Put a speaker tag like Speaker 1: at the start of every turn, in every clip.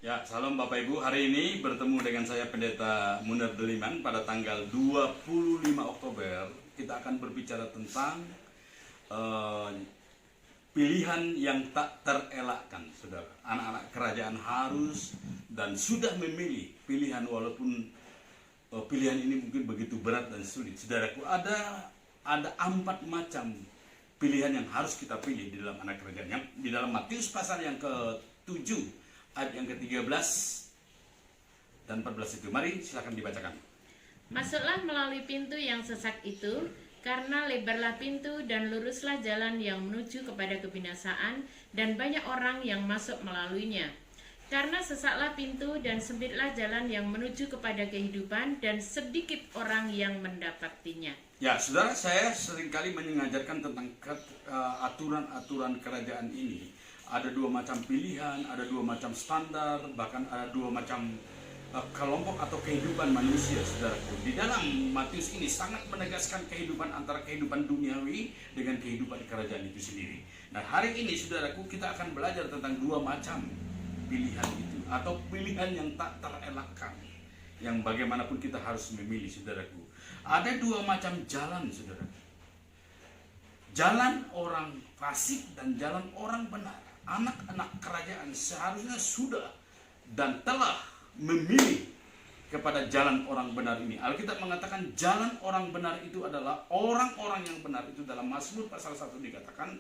Speaker 1: Ya, salam Bapak Ibu. Hari ini bertemu dengan saya Pendeta Munir Deliman pada tanggal 25 Oktober. Kita akan berbicara tentang pilihan yang tak terelakkan, saudara. Anak-anak kerajaan harus dan sudah memilih pilihan walaupun pilihan ini mungkin begitu berat dan sulit. Saudaraku, ada 4 macam pilihan yang harus kita pilih di dalam anak kerajaan. Di dalam Matius pasal yang ke-7 ayat yang ke-13 dan 14 itu. Mari silakan dibacakan.
Speaker 2: Masuklah melalui pintu yang sesak itu, karena lebarlah pintu dan luruslah jalan yang menuju kepada kebinasaan, dan banyak orang yang masuk melaluinya. Karena sesaklah pintu dan sempitlah jalan yang menuju kepada kehidupan, dan sedikit orang yang mendapatinya.
Speaker 1: Ya, saudara, saya seringkali mengajarkan tentang aturan-aturan kerajaan ini. Ada 2 macam pilihan, ada 2 macam standar, bahkan ada 2 macam kelompok atau kehidupan manusia, saudaraku. Di dalam Matius ini sangat menegaskan kehidupan antara kehidupan duniawi dengan kehidupan kerajaan itu sendiri. Nah, hari ini, saudaraku, kita akan belajar tentang 2 macam pilihan itu, atau pilihan yang tak terelakkan, yang bagaimanapun kita harus memilih, saudaraku. Ada 2 macam jalan, saudara. Jalan orang fasik dan jalan orang benar. Anak-anak kerajaan seharusnya sudah dan telah memilih kepada jalan orang benar ini. Alkitab mengatakan jalan orang benar itu adalah orang-orang yang benar. Itu dalam Mazmur pasal 1 dikatakan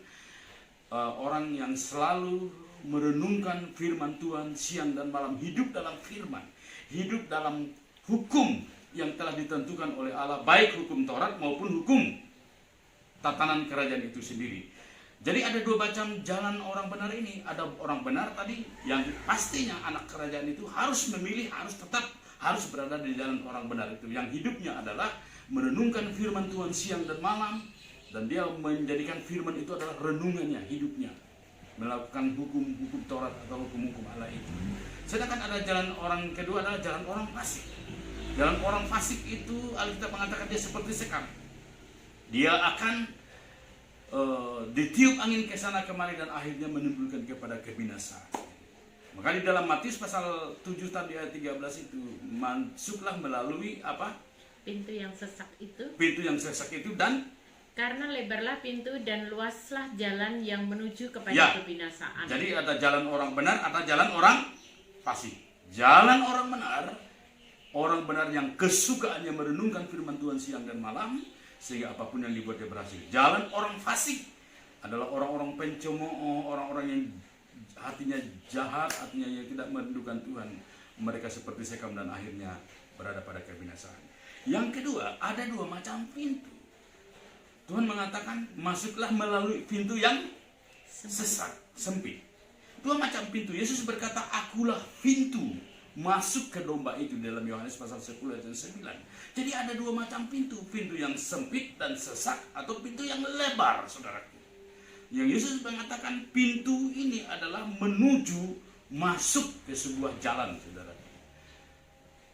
Speaker 1: orang yang selalu merenungkan firman Tuhan siang dan malam, hidup dalam firman, hidup dalam hukum yang telah ditentukan oleh Allah, baik hukum Taurat maupun hukum tatanan kerajaan itu sendiri. Jadi ada 2 macam jalan orang benar ini. Ada orang benar tadi yang pastinya anak kerajaan itu harus memilih, harus berada di jalan orang benar itu, yang hidupnya adalah merenungkan firman Tuhan siang dan malam, dan dia menjadikan firman itu adalah renungannya, hidupnya, melakukan hukum-hukum Taurat atau hukum-hukum Allah itu. Sedangkan ada jalan orang kedua adalah jalan orang fasik. Jalan orang fasik itu Alkitab mengatakan dia seperti sekam. Dia akan ditiup angin ke sana kemari dan akhirnya menimbulkan kepada kebinasaan. Maka di dalam Matius pasal 7 tadi ayat 13 itu, masuklah melalui apa?
Speaker 2: Pintu yang sesak itu.
Speaker 1: Pintu yang sesak itu, dan
Speaker 2: karena lebarlah pintu dan luaslah jalan yang menuju kepada kebinasaan.
Speaker 1: Jadi ada jalan orang benar, ada jalan orang fasik. Jalan orang benar yang kesukaannya merenungkan firman Tuhan siang dan malam, sehingga apapun yang dibuat dia berhasil. Jalan orang fasik adalah orang-orang pencemooh, orang-orang yang hatinya jahat, hatinya yang tidak merindukan Tuhan. Mereka seperti sekam dan akhirnya berada pada kebinasaan. Yang kedua, ada 2 macam pintu. Tuhan mengatakan, masuklah melalui pintu yang sesak, sempit. 2 macam pintu. Yesus berkata, akulah pintu masuk ke domba itu, dalam Yohanes pasal 10 ayat 9. Jadi ada 2 macam pintu. Pintu yang sempit dan sesak, atau pintu yang lebar, saudaraku. Yang Yesus mengatakan pintu ini adalah menuju masuk ke sebuah jalan, saudara.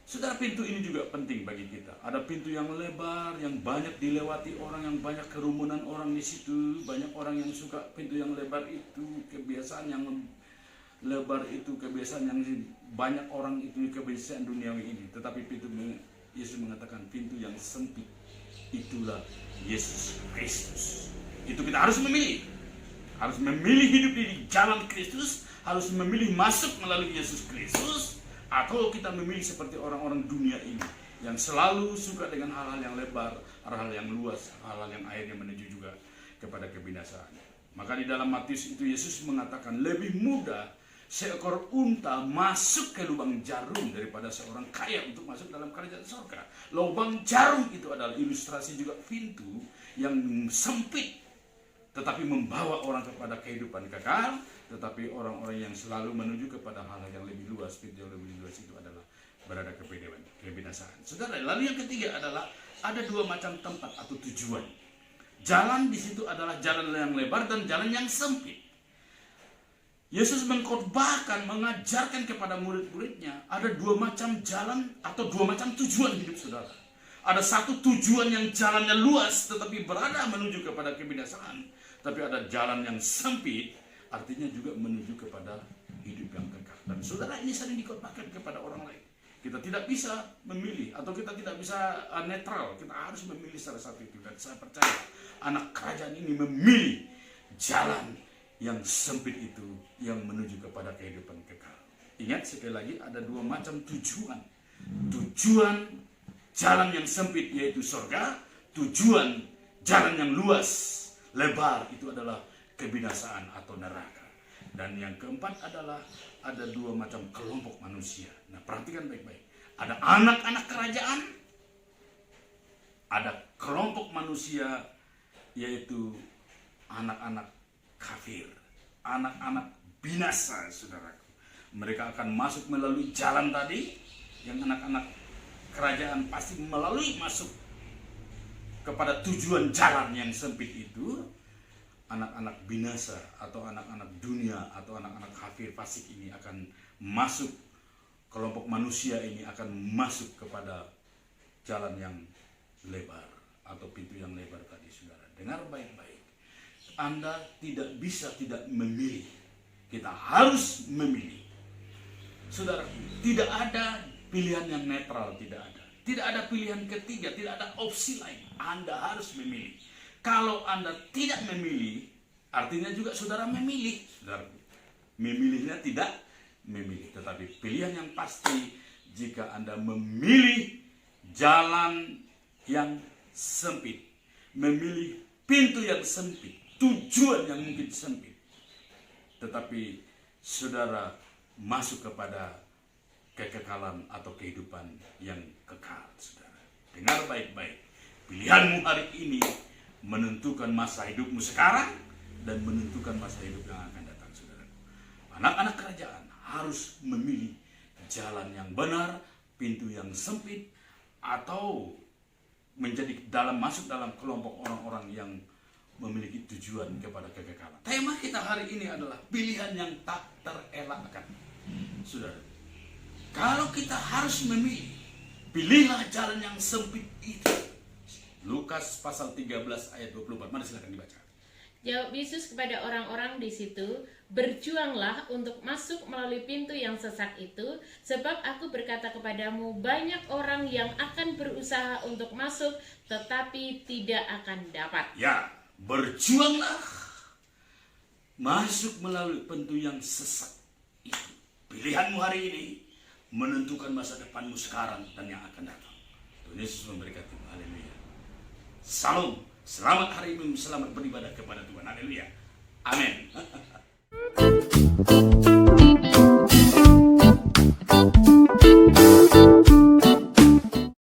Speaker 1: Saudara, pintu ini juga penting bagi kita. Ada pintu yang lebar, yang banyak dilewati orang, yang banyak kerumunan orang di situ. Banyak orang yang suka pintu yang lebar itu, kebiasaan yang lebar itu, kebiasaan yang banyak orang itu, kebiasaan duniawi ini. Tetapi pintu, Yesus mengatakan pintu yang sempit, itulah Yesus Kristus. Itu kita harus memilih. Harus memilih hidup di jalan Kristus, harus memilih masuk melalui Yesus Kristus, atau kita memilih seperti orang-orang dunia ini yang selalu suka dengan hal-hal yang lebar, hal-hal yang luas, hal-hal yang akhirnya menuju juga kepada kebinasaan. Maka di dalam Matius itu Yesus mengatakan lebih mudah seekor unta masuk ke lubang jarum daripada seorang kaya untuk masuk dalam kerajaan surga. Lubang jarum itu adalah ilustrasi juga pintu yang sempit, tetapi membawa orang kepada kehidupan kekal. Tetapi orang-orang yang selalu menuju kepada hal-hal yang lebih luas, pintu yang lebih luas itu adalah berada kepada kebinasaan. Saudara, lalu yang ketiga adalah ada 2 macam tempat atau tujuan. Jalan di situ adalah jalan yang lebar dan jalan yang sempit. Yesus mengkhotbahkan, mengajarkan kepada murid-muridnya ada 2 macam jalan atau 2 macam tujuan hidup saudara. Ada satu tujuan yang jalannya luas tetapi berada menuju kepada kebinasaan. Tapi ada jalan yang sempit, artinya juga menuju kepada hidup yang kekal. Dan saudara, ini sering dikotbahkan kepada orang lain. Kita tidak bisa memilih atau kita tidak bisa netral. Kita harus memilih salah satu itu. Dan saya percaya anak kerajaan ini memilih jalan yang sempit itu yang menuju kepada kehidupan kekal. Ingat sekali lagi, ada dua macam tujuan. Tujuan jalan yang sempit yaitu surga, tujuan jalan yang luas, lebar itu adalah kebinasaan atau neraka. Dan yang keempat adalah ada dua macam kelompok manusia. Nah, perhatikan baik-baik. Ada anak-anak kerajaan, ada kelompok manusia yaitu anak-anak kafir, anak-anak binasa, saudaraku. Mereka akan masuk melalui jalan tadi, yang anak-anak kerajaan pasti melalui masuk kepada tujuan jalan yang sempit itu. Anak-anak binasa atau anak-anak dunia atau anak-anak kafir fasik ini akan masuk, kelompok manusia ini akan masuk kepada jalan yang lebar atau pintu yang lebar tadi, saudara. Dengar baik-baik. Anda tidak bisa tidak memilih. Kita harus memilih. Saudara, tidak ada pilihan yang netral, tidak ada. Tidak ada pilihan ketiga, tidak ada opsi lain. Anda harus memilih. Kalau Anda tidak memilih, artinya juga saudara memilih. Saudara, memilihnya tidak memilih. Tetapi pilihan yang pasti, jika Anda memilih jalan yang sempit, memilih pintu yang sempit, tujuan yang mungkin sempit, tetapi saudara masuk kepada kekekalan atau kehidupan yang kekal, saudara. Dengar baik-baik. Pilihanmu hari ini menentukan masa hidupmu sekarang dan menentukan masa hidup yang akan datang, saudara. Anak-anak kerajaan harus memilih jalan yang benar, pintu yang sempit, atau menjadi masuk dalam kelompok orang-orang yang memiliki tujuan kepada kekekalan. Tema kita hari ini adalah pilihan yang tak terelakkan. Saudara, kalau kita harus memilih, pilihlah jalan yang sempit itu. Lukas pasal 13 ayat 24. Mari silakan dibaca.
Speaker 2: Jawab Yesus kepada orang-orang di situ, berjuanglah untuk masuk melalui pintu yang sesak itu, sebab aku berkata kepadamu, banyak orang yang akan berusaha untuk masuk, tetapi tidak akan dapat.
Speaker 1: Ya, berjuanglah masuk melalui pintu yang sesak itu. Pilihanmu hari ini menentukan masa depanmu sekarang dan yang akan datang. Tuhan Yesus memberkati. Haleluya. Salam. Selamat hari Minggu, selamat beribadah kepada Tuhan. Haleluya. Amin.